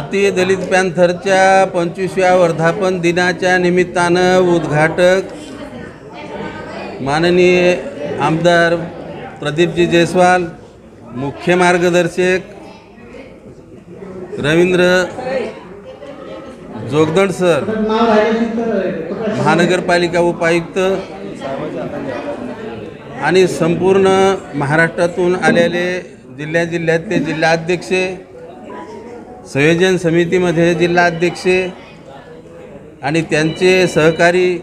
भारतीय दलित पॅन्थरच्या 25व्या वर्धापन दिनाच्या निमित्तानं उद्घाटक माननीय आमदार प्रदीपजी जयस्वाल, मुख्य मार्गदर्शक रवींद्र जोगदंड सर, महानगरपालिका उपायुक्त आणि संपूर्ण महाराष्ट्रातून आलेले जिल्ह्यातले जिल्हाध्यक्ष, संयोजन समितीमध्ये जिल्हाध्यक्ष आणि त्यांचे सहकारी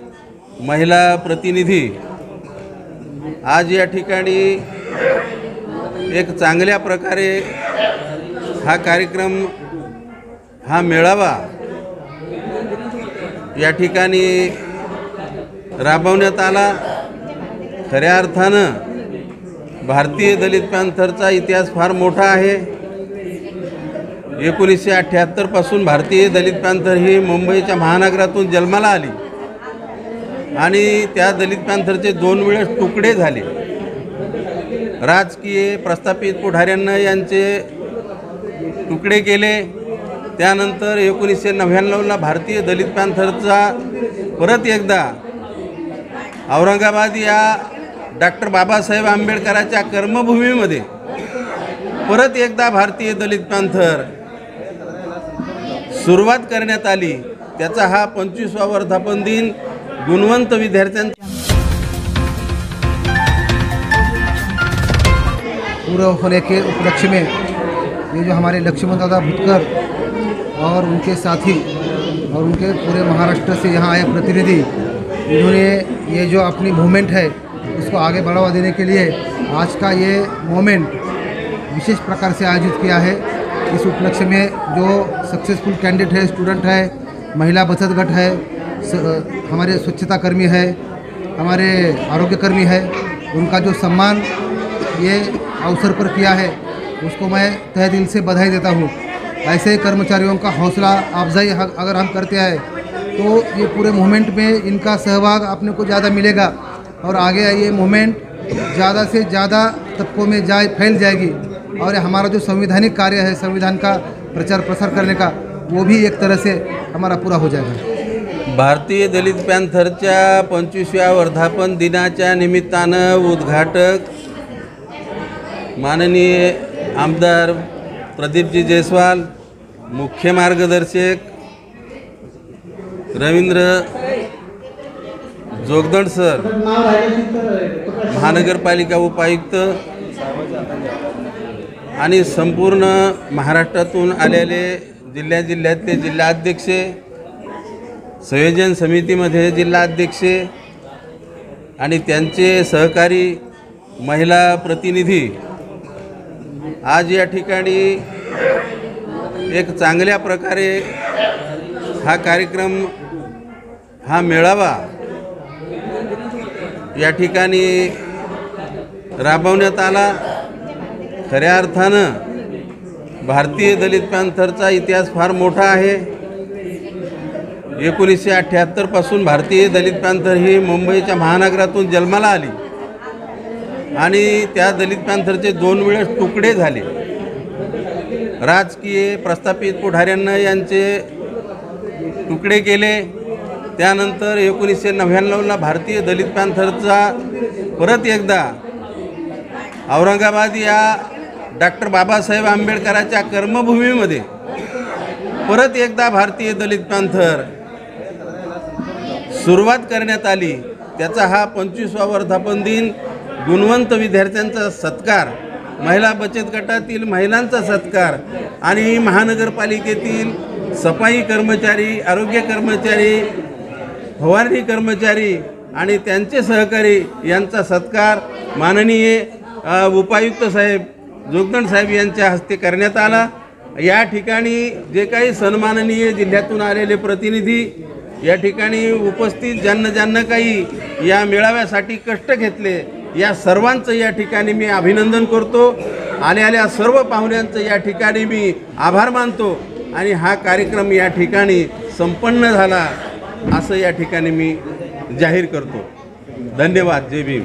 महिला प्रतिनिधी आज या ठिकाणी एक चांगल्या प्रकारे हा कार्यक्रम, हा मेळावा या ठिकाणी राबवण्यात आला। खऱ्या अर्थानं भारतीय दलित पॅन्थरचा इतिहास फार मोठा आहे। 1978 पासून भारतीय दलित पॅन्थर ही मुंबईच्या महानगरातून जन्माला आली आणि त्या दलित पॅन्थरचे 2 वेळेस तुकडे झाले। राजकीय प्रस्थापित पुढाऱ्यांना यांचे तुकडे केले। त्यानंतर 1999ला भारतीय दलित पॅन्थरचा परत एकदा औरंगाबाद या डॉक्टर बाबासाहेब आंबेडकरांच्या कर्मभूमीमध्ये परत एकदा भारतीय दलित पॅन्थर सुरुवात करण्यात आली। त्याचा हा 25वा वर्धापन दिन गुणवंत विद्यार्थ्यांचा पूरा होने के उपलक्ष्य में ये जो हमारे लक्ष्मण दादा भुतकर और उनके साथी और उनके पूरे महाराष्ट्र से यहाँ आए प्रतिनिधि, इन्होंने ये जो अपनी मूवमेंट है उसको आगे बढ़ावा देने के लिए आज का ये मोमेंट विशेष प्रकार से आयोजित किया है। इस उपलक्ष्य में जो सक्सेसफुल कैंडिडेट है, स्टूडेंट है, महिला बचत गट है, हमारे स्वच्छता कर्मी है, हमारे आरोग्य कर्मी है, उनका जो सम्मान ये अवसर पर किया है उसको मैं तहे दिल से बधाई देता हूँ। ऐसे कर्मचारियों का हौसला अफजाई अगर हम करते हैं तो ये पूरे मूवमेंट में इनका सहभाग अपने को ज़्यादा मिलेगा और आगे ये मूवमेंट ज़्यादा से ज़्यादा तबकों में फैल जाएगी और हमारा जो संवैधानिक कार्य है, संविधान का प्रचार प्रसार करने का, वो भी एक तरह से हमारा पूरा हो जाएगा। भारतीय दलित पॅन्थरच्या 25व्या वर्धापन दिनाच्या निमित्तानं उद्घाटक माननीय आमदार प्रदीपजी जयस्वाल, मुख्य मार्गदर्शक रवींद्र जोगदंड सर, महानगरपालिका उपायुक्त आणि संपूर्ण महाराष्ट्रातून आलेले जिल्ह्यातले जिल्हाध्यक्ष, संयोजन समितीमध्ये जिल्हाध्यक्ष आणि त्यांचे सहकारी महिला प्रतिनिधी आज या ठिकाणी एक चांगल्या प्रकारे हा कार्यक्रम, हा मेळावा या ठिकाणी राबवण्यात आला। खऱ्या अर्थानं भारतीय दलित पॅन्थरचा इतिहास फार मोठा आहे। 1978 पासून भारतीय दलित पॅन्थर ही मुंबईच्या महानगरातून जन्माला आली आणि त्या दलित पॅन्थरचे 2 वेळेस तुकडे झाले। राजकीय प्रस्थापित पुढाऱ्यांना यांचे तुकडे केले। त्यानंतर 1999ला भारतीय दलित पॅन्थरचा परत एकदा औरंगाबाद या डॉक्टर बाबासाहेब आंबेडकरांच्या कर्मभूमीमध्ये परत एकदा भारतीय दलित पॅन्थर सुरुवात करण्यात आली। त्याचा हा 25वा वर्धापन दिन गुणवंत विद्यार्थ्यांचा सत्कार, महिला बचत गटातील महिलांचा सत्कार आणि महानगरपालिकेतील सफाई कर्मचारी, आरोग्य कर्मचारी, फवारणी कर्मचारी आणि त्यांचे सहकारी यांचा सत्कार माननीय उपायुक्त साहेब जोगदंड साहेब यांच्या हस्ते करण्यात आला। या ठिकाणी जे काही सन्माननीय जिल्ह्यातून आलेले प्रतिनिधी या ठिकाणी उपस्थित, ज्यांना काही या मेळाव्यासाठी कष्ट घेतले, या सर्वांचं या ठिकाणी मी अभिनंदन करतो। आलेल्या सर्व पाहुण्यांचं या ठिकाणी मी आभार मानतो आणि हा कार्यक्रम या ठिकाणी संपन्न झाला असं या ठिकाणी मी जाहीर करतो। धन्यवाद। जय भीम।